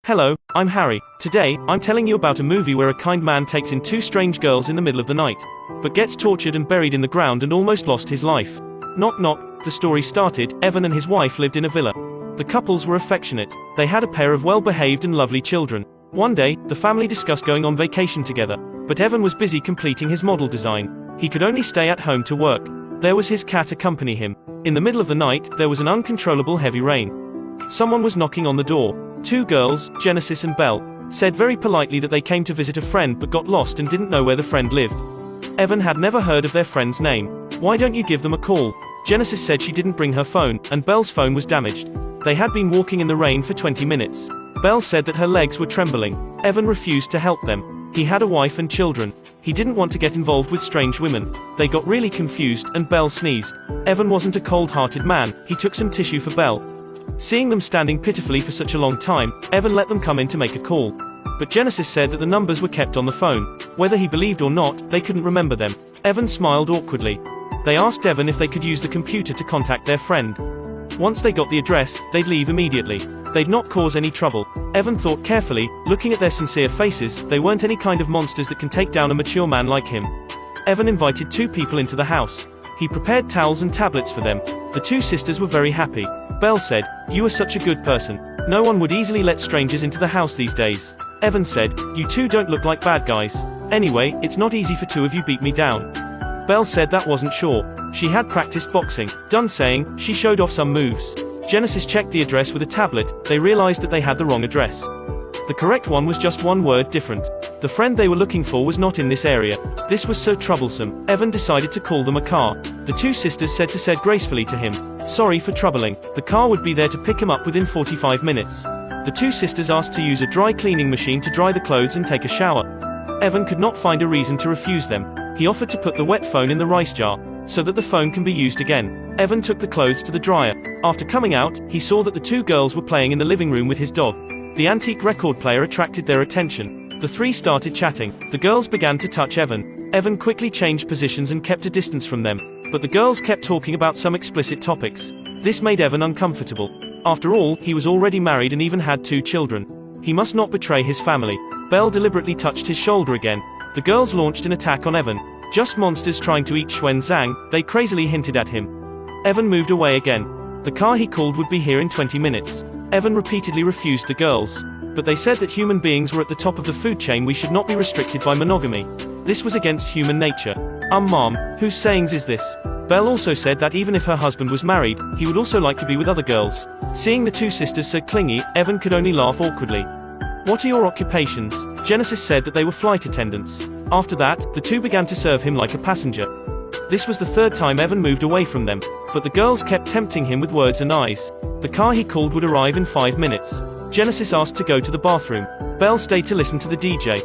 Hello, I'm Harry. Today, I'm telling you about a movie where a kind man takes in two strange girls in the middle of the night, but gets tortured and buried in the ground and almost lost his life. Knock knock, the story started. Evan and his wife lived in a villa. The couples were affectionate. They had a pair of well-behaved and lovely children. One day, the family discussed going on vacation together, but Evan was busy completing his model design. He could only stay at home to work. There was his cat accompany him. In the middle of the night, there was an uncontrollable heavy rain. Someone was knocking on the door. Two girls, Genesis and Belle, said very politely that they came to visit a friend but got lost and didn't know where the friend lived. Evan had never heard of their friend's name. "Why don't you give them a call?" Genesis said she didn't bring her phone, and Belle's phone was damaged. They had been walking in the rain for 20 minutes. Belle said that her legs were trembling. Evan refused to help them. He had a wife and children. He didn't want to get involved with strange women. They got really confused, and Belle sneezed. Evan wasn't a cold-hearted man. He took some tissue for Belle. Seeing them standing pitifully for such a long time, Evan let them come in to make a call. But Genesis said that the numbers were kept on the phone. Whether he believed or not, they couldn't remember them. Evan smiled awkwardly. They asked Evan if they could use the computer to contact their friend. Once they got the address, they'd leave immediately. They'd not cause any trouble. Evan thought carefully, looking at their sincere faces. They weren't any kind of monsters that can take down a mature man like him. Evan invited two people into the house. He prepared towels and tablets for them. The two sisters were very happy. Belle said, "You are such a good person. No one would easily let strangers into the house these days." Evan said, "You two don't look like bad guys. Anyway, it's not easy for two of you beat me down." Belle said that wasn't sure. She had practiced boxing. Done saying, she showed off some moves. Genesis checked the address with a tablet. They realized that they had the wrong address. The correct one was just one word different. The friend they were looking for was not in this area. This was so troublesome. Evan decided to call them a car. The two sisters said gracefully to him, "Sorry for troubling." The car would be there to pick him up within 45 minutes. The two sisters asked to use a dry cleaning machine to dry the clothes and take a shower. Evan could not find a reason to refuse them. He offered to put the wet phone in the rice jar, so that the phone can be used again. Evan took the clothes to the dryer. After coming out, he saw that the two girls were playing in the living room with his dog. The antique record player attracted their attention. The three started chatting. The girls began to touch Evan. Evan quickly changed positions and kept a distance from them. But the girls kept talking about some explicit topics. This made Evan uncomfortable. After all, he was already married and even had two children. He must not betray his family. Belle deliberately touched his shoulder again. The girls launched an attack on Evan. "Just monsters trying to eat Xuanzang," they crazily hinted at him. Evan moved away again. The car he called would be here in 20 minutes. Evan repeatedly refused the girls. But they said that human beings were at the top of the food chain. We should not be restricted by monogamy. This was against human nature. Mom, whose sayings is this? Belle also said that even if her husband was married, he would also like to be with other girls. Seeing the two sisters so clingy, Evan could only laugh awkwardly. "What are your occupations?" Genesis said that they were flight attendants. After that, the two began to serve him like a passenger. This was the third time Evan moved away from them, but the girls kept tempting him with words and eyes. The car he called would arrive in 5 minutes. Genesis asked to go to the bathroom. Belle stayed to listen to the DJ.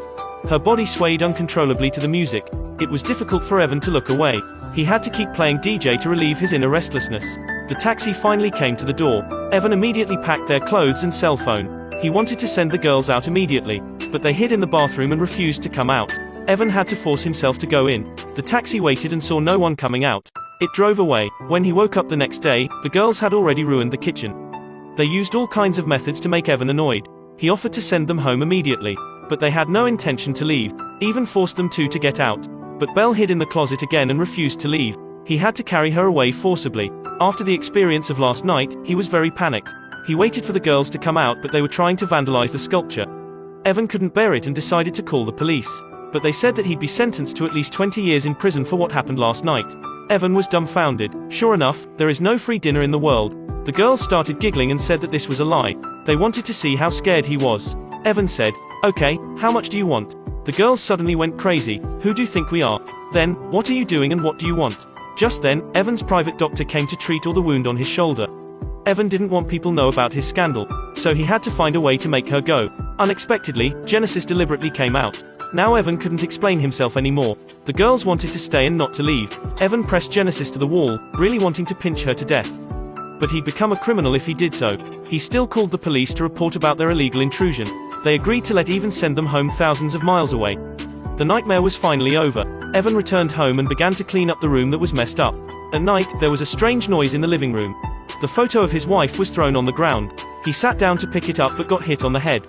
Her body swayed uncontrollably to the music. It was difficult for Evan to look away. He had to keep playing DJ to relieve his inner restlessness. The taxi finally came to the door. Evan immediately packed their clothes and cell phone. He wanted to send the girls out immediately, but they hid in the bathroom and refused to come out. Evan had to force himself to go in. The taxi waited and saw no one coming out. It drove away. When he woke up the next day, the girls had already ruined the kitchen. They used all kinds of methods to make Evan annoyed. He offered to send them home immediately, but they had no intention to leave, even forced them to get out. But Belle hid in the closet again and refused to leave. He had to carry her away forcibly. After the experience of last night, he was very panicked. He waited for the girls to come out, but they were trying to vandalize the sculpture. Evan couldn't bear it and decided to call the police. But they said that he'd be sentenced to at least 20 years in prison for what happened last night. Evan was dumbfounded. Sure enough, there is no free dinner in the world. The girls started giggling and said that this was a lie. They wanted to see how scared he was. Evan said, "Okay, how much do you want?" The girls suddenly went crazy. "Who do you think we are? Then, what are you doing and what do you want?" Just then, Evan's private doctor came to treat all the wound on his shoulder. Evan didn't want people know about his scandal, so he had to find a way to make her go. Unexpectedly, Genesis deliberately came out. Now Evan couldn't explain himself anymore. The girls wanted to stay and not to leave. Evan pressed Genesis to the wall, really wanting to pinch her to death. But he'd become a criminal if he did so. He still called the police to report about their illegal intrusion. They agreed to let Evan send them home thousands of miles away. The nightmare was finally over. Evan returned home and began to clean up the room that was messed up. At night, there was a strange noise in the living room. The photo of his wife was thrown on the ground. He sat down to pick it up but got hit on the head.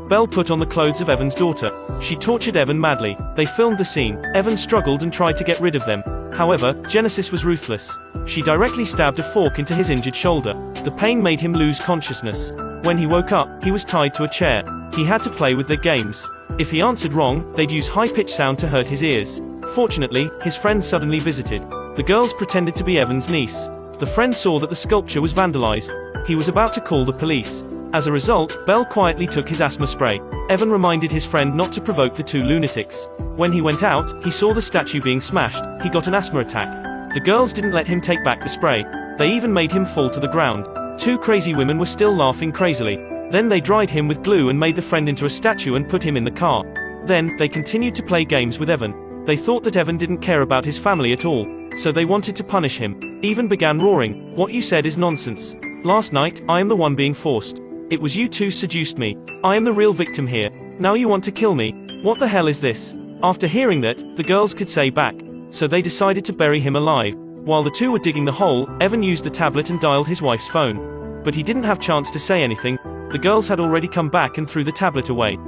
Belle put on the clothes of Evan's daughter. She tortured Evan madly. They filmed the scene. Evan struggled and tried to get rid of them. However, Genesis was ruthless. She directly stabbed a fork into his injured shoulder. The pain made him lose consciousness. When he woke up, he was tied to a chair. He had to play with their games. If he answered wrong, they'd use high-pitched sound to hurt his ears. Fortunately, his friend suddenly visited. The girls pretended to be Evan's niece. The friend saw that the sculpture was vandalized. He was about to call the police. As a result, Belle quietly took his asthma spray. Evan reminded his friend not to provoke the two lunatics. When he went out, he saw the statue being smashed. He got an asthma attack. The girls didn't let him take back the spray. They even made him fall to the ground. Two crazy women were still laughing crazily. Then they dried him with glue and made the friend into a statue and put him in the car. Then, they continued to play games with Evan. They thought that Evan didn't care about his family at all, so they wanted to punish him. Evan began roaring, "What you said is nonsense. Last night, I am the one being forced. It was you two seduced me. I am the real victim here. Now you want to kill me? What the hell is this?" After hearing that, the girls could say back. So they decided to bury him alive. While the two were digging the hole, Evan used the tablet and dialed his wife's phone. But he didn't have chance to say anything. The girls had already come back and threw the tablet away.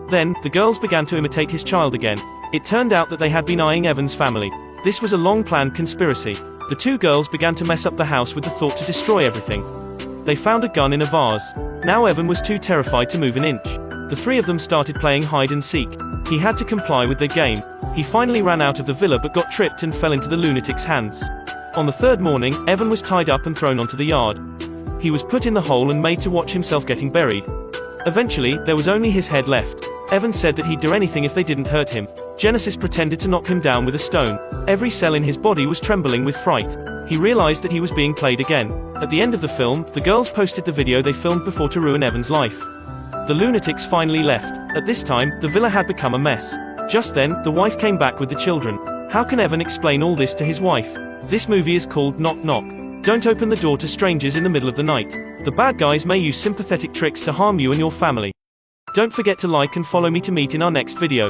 Then, the girls began to imitate his child again. It turned out that they had been eyeing Evan's family. This was a long-planned conspiracy. The two girls began to mess up the house with the thought to destroy everything. They found a gun in a vase. Now Evan was too terrified to move an inch. The three of them started playing hide and seek. He had to comply with their game. He finally ran out of the villa but got tripped and fell into the lunatic's hands. On the third morning, Evan was tied up and thrown onto the yard. He was put in the hole and made to watch himself getting buried. Eventually, there was only his head left. Evan said that he'd do anything if they didn't hurt him. Genesis pretended to knock him down with a stone. Every cell in his body was trembling with fright. He realized that he was being played again. At the end of the film, the girls posted the video they filmed before to ruin Evan's life. The lunatics finally left. At this time, the villa had become a mess. Just then, the wife came back with the children. How can Evan explain all this to his wife? This movie is called Knock Knock. Don't open the door to strangers in the middle of the night. The bad guys may use sympathetic tricks to harm you and your family. Don't forget to like and follow me to meet in our next video.